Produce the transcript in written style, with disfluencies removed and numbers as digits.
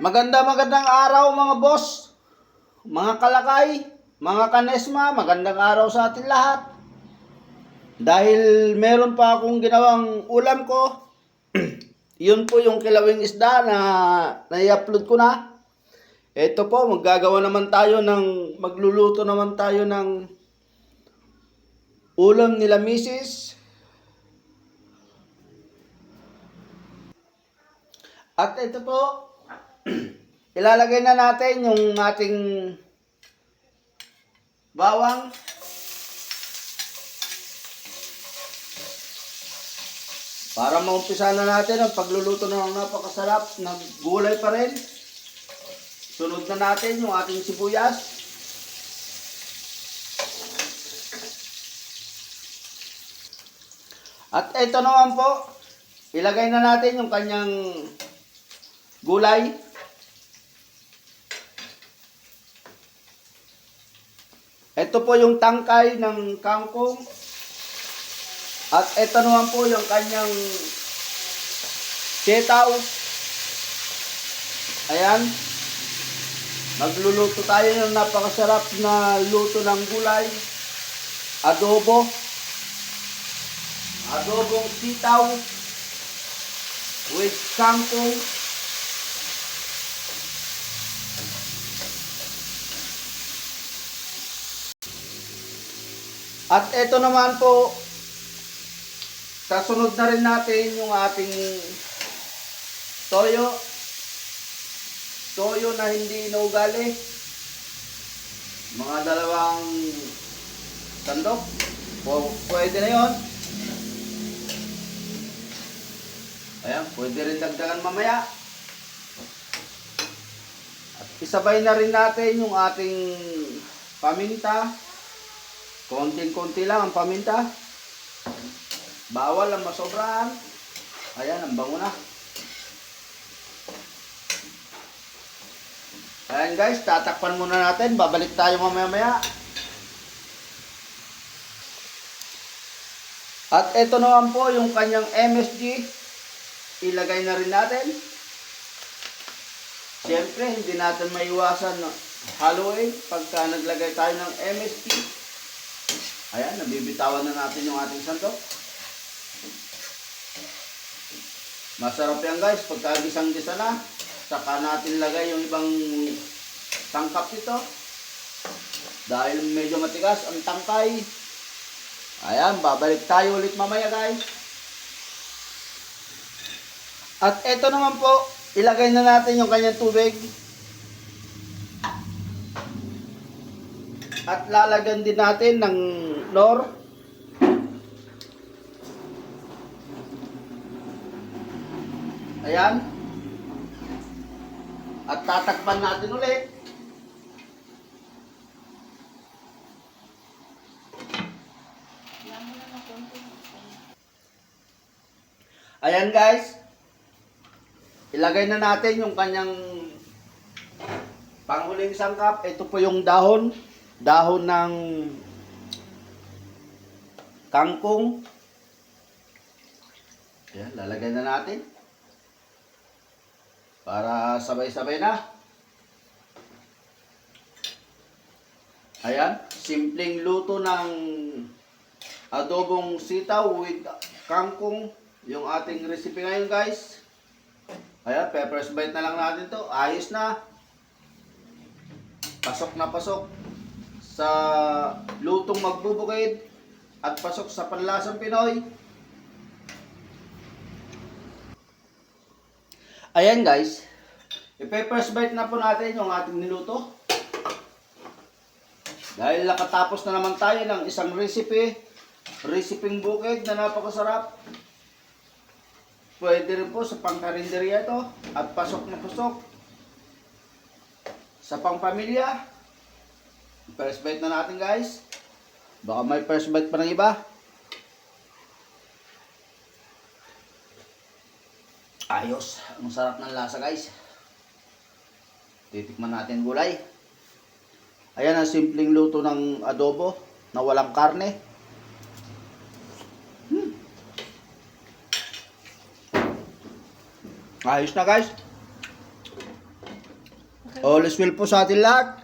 Magandang araw mga boss, mga kalakay, mga kanesma, magandang araw sa atin lahat. Dahil meron pa akong ginawang ulam ko, yun po yung kilawing isda na nai-upload ko na. Ito po, magluluto naman tayo ng ulam nila misis. At ito po, ilalagay na natin yung ating bawang. Para maumpisa na natin ang pagluluto ng napakasarap na gulay pa rin. Sunod na natin yung ating sibuyas. At ito naman po, ilagay na natin yung kanyang gulay. Ito po yung tangkay ng kangkong. At ito naman po yung kanyang sitaw. Ayan. Magluluto tayo ng napakasarap na luto ng gulay. Adobo. Adobong sitaw with kangkong. At ito naman po, kasunod na rin natin yung ating toyo. Toyo na hindi inuugali. Mga 2 sandok. Pwede na yon. Ayan, pwede rin dagdagan mamaya. At isabay na rin natin yung ating paminta. Konting-konti lang ang paminta. Bawal ang masobrahan. Ayan, ang bango na. Ayan guys, tatakpan muna natin. Babalik tayo mamaya-maya. At ito naman po yung kanyang MSG. Ilagay na rin natin. Siyempre, hindi natin maiwasan haluin pagka naglagay tayo ng MSG. Ayan, nabibitawan na natin yung ating sandok. Masarap yan guys, pagka gisang-gisa na, saka natin lagay yung ibang tangkap nito. Dahil medyo matigas ang tangkay. Ayan, babalik tayo ulit mamaya guys. At ito naman po, ilagay na natin yung kanyang tubig. At lalagyan din natin ng nor. Ayan. At tatakpan natin ulit. Ayan guys. Ilagay na natin yung kanyang panghuling sangkap. Ito po yung dahon. Dahon ng kangkong. Ayan, lalagay na natin. Para sabay-sabay na. Ayan, simpleng luto ng adobong sitaw with kangkong. Yung ating recipe ngayon guys. Ayan, pepper bite na lang natin to. Ayos na. Pasok na pasok sa lutong magbubukid at pasok sa panlasang Pinoy. Ayan guys, i-pepper bite na po natin yung ating niluto. Dahil nakatapos na naman tayo ng isang resiping bukid na napakasarap. Pwede rin po sa pangkarinderya ito at pasok na pasok sa pangpamilya. First bite na natin guys. Baka may first bite pa ng iba. Ayos, ang sarap ng lasa guys. Titikman natin gulay. Ayan ang simpleng luto ng adobo na walang karne. Ayos na guys. All is well po sa atin lahat.